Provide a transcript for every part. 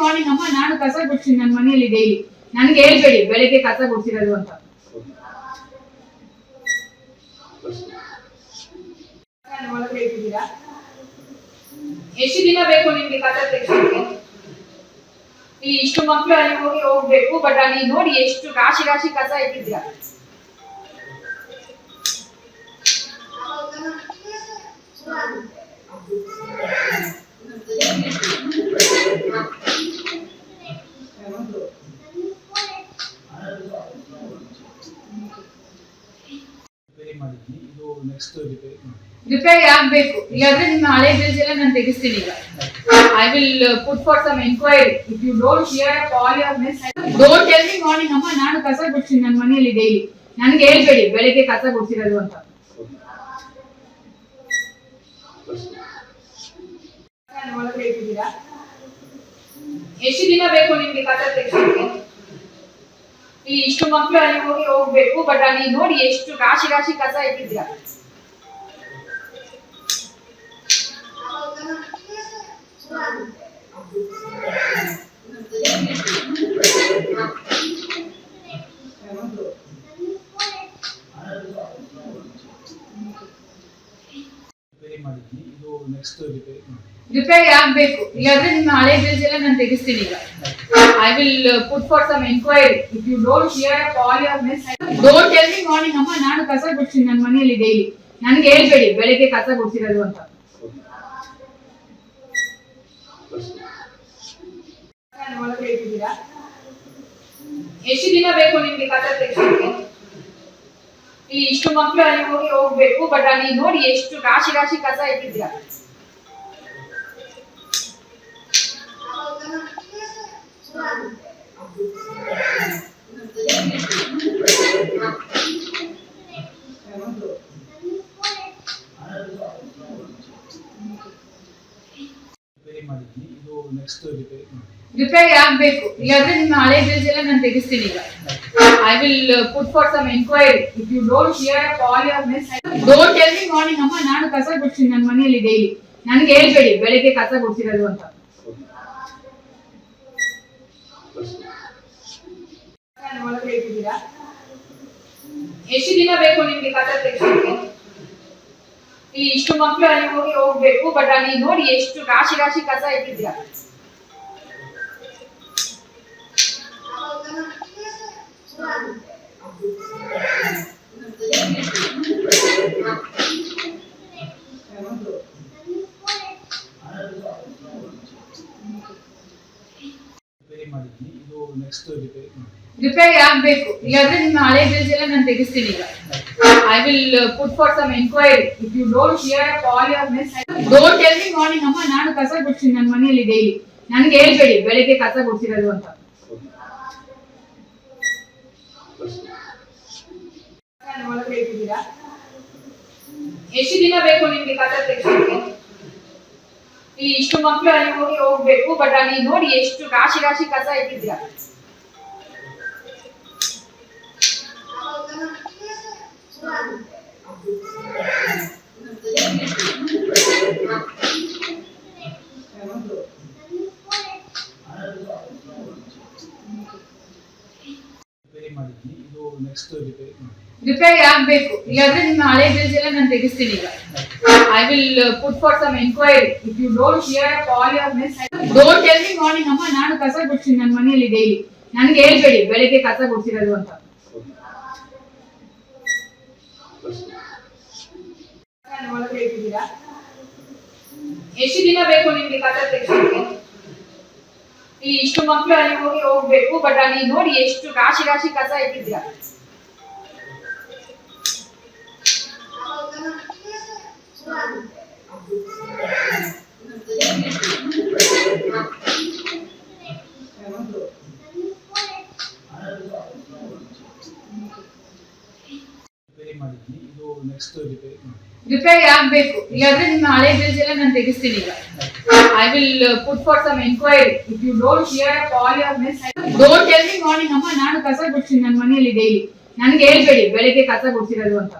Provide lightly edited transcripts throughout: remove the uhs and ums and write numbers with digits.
Morning ಅಮ್ಮ ನಾನು ಕಸ ಗುಡ್ತೀನಿ ನನ್ನ ಮನೆಯಲ್ಲಿ ಡೈಲಿ. ನನಗೆ ಹೇಳ್ಬೇಡಿ ಬೆಳಗ್ಗೆ ಕಸ ಗುಡ್ಸಿರೋದು ಅಂತ. ಒಳಗಡೆ ಇಟ್ಟಿದ್ದೀರಾ? ಎಷ್ಟು ದಿನ ಬೇಕು ನಿಮ್ಗೆ ಕಸ ತೆಗೆಸೋಕೆ? ಈ ಇಷ್ಟು ಮಕ್ಕಳು ಅಲ್ಲಿ ಹೋಗ್ಬೇಕು, ಬಟ್ ಅಲ್ಲಿ ನೋಡಿ ಎಷ್ಟು ರಾಶಿ ರಾಶಿ ಕಸ ಇಟ್ಟಿದ್ದೀರಾ. ರಿಪೇರಿ ಆಗ್ಬೇಕು, ಇಲ್ಲಾಂದ್ರೆ ನಿಮ್ಮ ಹಳೆ ಬಿಲ್ಸ್ ಎಲ್ಲ ನಾನು ತೆಗಿಸ್ತೀನಿ ಈಗ. I will put for some inquiry. If you don't clear up all your mess, don't tell me morning ಅಮ್ಮ ನಾನು ಕಸ ಗುಡ್ತೀನಿ ನನ್ನ ಮನೆಯಲ್ಲಿ ಡೈಲಿ. ನನಗೆ ಹೇಳ್ಬೇಡಿ ಬೆಳಗ್ಗೆ ಕಸ ಗುಡ್ಸಿರೋದು ಅಂತ. ಒಳಗಡೆ ಇಟ್ಟಿದ್ದೀರಾ? ಎಷ್ಟು ದಿನ ಬೇಕು ನಿಮ್ಗೆ ಕಸ ತೆಗೆಸೋಕೆ? ಈ ಇಷ್ಟು ಮಕ್ಕಳು ಅಲ್ಲಿ ಹೋಗ್ಬೇಕು, ಬಟ್ ಅಲ್ಲಿ ನೋಡಿ ಎಷ್ಟು ರಾಶಿ ರಾಶಿ ಕಸ ಇಟ್ಟಿದ್ದೀರಾ. ರಿಪೇರಿ ಆಗ್ಬೇಕು, ಇಲ್ಲಾಂದ್ರೆ ನಿಮ್ಮ ಹಳೆ ಬಿಲ್ಸ್ ಎಲ್ಲ ನಾನು ತೆಗಿಸ್ತೀನಿ ಈಗ. I will put for some inquiry. If you don't clear up all your mess, don't tell me morning ಅಮ್ಮ ನಾನು ಕಸ ಗುಡ್ತೀನಿ ನನ್ನ ಮನೆಯಲ್ಲಿ ಡೈಲಿ. ನನಗೆ ಹೇಳ್ಬೇಡಿ ಬೆಳಗ್ಗೆ ಕಸ ಗುಡ್ಸಿರೋದು ಅಂತ. ಒಳಗಡೆ ಇಟ್ಟಿದ್ದೀರಾ? ಎಷ್ಟು ದಿನ ಬೇಕು ನಿಮ್ಗೆ ಕಸ ತೆಗೆಸೋಕೆ? ಈ ಇಷ್ಟು ಮಕ್ಕಳು ಅಲ್ಲಿ ಹೋಗ್ಬೇಕು, ಬಟ್ ಅಲ್ಲಿ ನೋಡಿ ಎಷ್ಟು ರಾಶಿ ರಾಶಿ ಕಸ ಇಟ್ಟಿದ್ದೀರಾ. ರಿಪೇರಿ ಆಗ್ಬೇಕು, ಇಲ್ಲಾಂದ್ರೆ ನಿಮ್ಮ ಹಳೆ ಬಿಲ್ಸ್ ಎಲ್ಲ ನಾನು ತೆಗಿಸ್ತೀನಿ ಈಗ. I will put for some inquiry. If you don't clear up all your mess, don't tell me morning ಅಮ್ಮ ನಾನು ಕಸ ಗುಡ್ತೀನಿ ನನ್ನ ಮನೆಯಲ್ಲಿ ಡೈಲಿ. ನನಗೆ ಹೇಳ್ಬೇಡಿ ಬೆಳಗ್ಗೆ ಕಸ ಗುಡ್ಸಿರೋದು ಅಂತ. ಒಳಗಡೆ ಇಟ್ಟಿದ್ದೀರಾ? ಎಷ್ಟು ದಿನ ಬೇಕು ನಿಮ್ಗೆ ಕಸ ತೆಗೆಸೋಕೆ? ಈ ಇಷ್ಟು ಮಕ್ಕಳು ಅಲ್ಲಿ ಹೋಗ್ಬೇಕು, ಬಟ್ ಅಲ್ಲಿ ನೋಡಿ ಎಷ್ಟು ರಾಶಿ ರಾಶಿ ಕಸ ಇಟ್ಟಿದ್ದೀರಾ. ರಿಪೇರಿ ಆಗ್ಬೇಕು, ಇಲ್ಲಾಂದ್ರೆ ನಿಮ್ಮ ಹಳೆ ಬಿಲ್ಸ್ ಎಲ್ಲ ನಾನು ತೆಗಿಸ್ತೀನಿ ಈಗ. I will put for some inquiry. If you don't clear up all your mess, don't tell me morning ಅಮ್ಮ ನಾನು ಕಸ ಗುಡ್ತೀನಿ ನನ್ನ ಮನೆಯಲ್ಲಿ ಡೈಲಿ. ನನಗೆ ಹೇಳ್ಬೇಡಿ ಬೆಳಗ್ಗೆ ಕಸ ಗುಡ್ಸಿರೋದು ಅಂತ. ಒಳಗಡೆ ಇಟ್ಟಿದ್ದೀರಾ? ಎಷ್ಟು ದಿನ ಬೇಕು ನಿಮ್ಗೆ ಕಸ ತೆಗೆಸೋಕೆ? ಈ ಇಷ್ಟು ಮಕ್ಕಳು ಅಲ್ಲಿ ಹೋಗ್ಬೇಕು, ಬಟ್ ಅಲ್ಲಿ ನೋಡಿ ಎಷ್ಟು ರಾಶಿ ರಾಶಿ ಕಸ ಇಟ್ಟಿದ್ದೀರಾ. ರಿಪೇರಿ ಆಗ್ಬೇಕು, ಇಲ್ಲಾಂದ್ರೆ ನಿಮ್ಮ ಹಳೆ ಬಿಲ್ಸ್ ಎಲ್ಲ ನಾನು ತೆಗಿಸ್ತೀನಿ ಈಗ. I will put for some inquiry. If you don't clear up all your mess, don't tell me morning ಅಮ್ಮ ನಾನು ಕಸ ಗುಡ್ತೀನಿ ನನ್ನ ಮನೆಯಲ್ಲಿ ಡೈಲಿ. ನನಗೆ ಹೇಳ್ಬೇಡಿ ಬೆಳಗ್ಗೆ ಕಸ ಗುಡ್ಸಿರೋದು ಅಂತ. ಒಳಗಡೆ ಇಟ್ಟಿದ್ದೀರಾ? ಎಷ್ಟು ದಿನ ಬೇಕು ನಿಮ್ಗೆ ಕಸ ತೆಗೆಸೋಕೆ? ಈ ಇಷ್ಟು ಮಕ್ಕಳು ಅಲ್ಲಿ ಹೋಗ್ಬೇಕು, ಬಟ್ ಅಲ್ಲಿ ನೋಡಿ ಎಷ್ಟು ರಾಶಿ ರಾಶಿ ಕಸ ಇಟ್ಟಿದ್ದೀರಾ. ರಿಪೇರಿ ಆಗ್ಬೇಕು, ಇಲ್ಲಾಂದ್ರೆ ನಿಮ್ಮ ಹಳೆ ಬಿಲ್ಸ್ ಎಲ್ಲ ನಾನು ತೆಗಿಸ್ತೀನಿ ಈಗ. I will put for some inquiry. If you don't clear up all your mess, don't tell me morning ಅಮ್ಮ ನಾನು ಕಸ ಗುಡ್ತೀನಿ ನನ್ನ ಮನೆಯಲ್ಲಿ ಡೈಲಿ. ನನಗೆ ಹೇಳ್ಬೇಡಿ ಬೆಳಗ್ಗೆ ಕಸ ಗುಡ್ಸಿರೋದು ಅಂತ.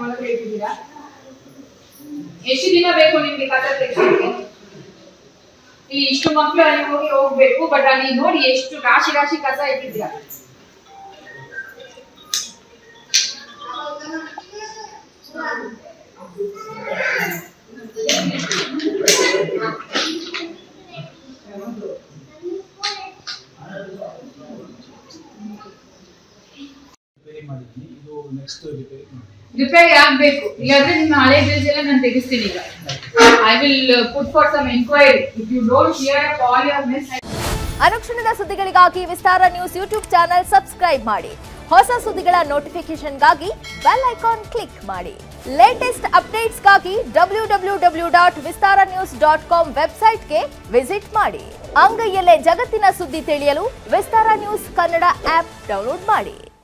ಒಳಗಡೆ ಇಟ್ಟಿದ್ದೀರಾ? ಎಷ್ಟು ದಿನ ಬೇಕು ನಿಮ್ಗೆ ಕಸ ತೆಗೆಸಲಿಕ್ಕೆ? ಇಲ್ಲಿ ಇಷ್ಟು ಮಕ್ಕಳು ಅಲ್ಲಿ ಹೋಗ್ಬೇಕು, ಬಟ್ ಅಲ್ಲಿ ನೋಡಿ ಎಷ್ಟು ರಾಶಿ ರಾಶಿ ಕಸ ಇಟ್ಟಿದ್ದೀರಾ. ರಿಪೇರಿ ಆಗ್ಬೇಕು, ಇಲ್ಲಾಂದ್ರೆ ನಿಮ್ಮ ಹಳೆ ಬಿಲ್ಸ್ ಎಲ್ಲ ನಾನು ತೆಗಿಸ್ತೀನಿ ಈಗ. I will put for some enquiry if you don't clear up all your miss. ಅನುಕ್ಷಣದ ಸುದ್ದಿಗಳಿಗಾಗಿ Vistara news YouTube channel subscribe ಮಾಡಿ. ಹೊಸ ಸುದ್ದಿಗಳ ನೋಟಿಫಿಕೇಶನ್ಗಾಗಿ ಬೆಲ್ ಐಕಾನ್ ಕ್ಲಿಕ್ ಮಾಡಿ. ಲೇಟೆಸ್ಟ್ ಅಪ್ಡೇಟ್ಸ್ಗಾಗಿ www.vistaranews.com ವೆಬ್ಸೈಟ್ಗೆ ವಿಸಿಟ್ ಮಾಡಿ. ಅಂಗೈಯಲ್ಲೇ ಜಗತ್ತಿನ ಸುದ್ದಿ ತಿಳಿಯಲು Vistara news Kannada app download ಮಾಡಿ.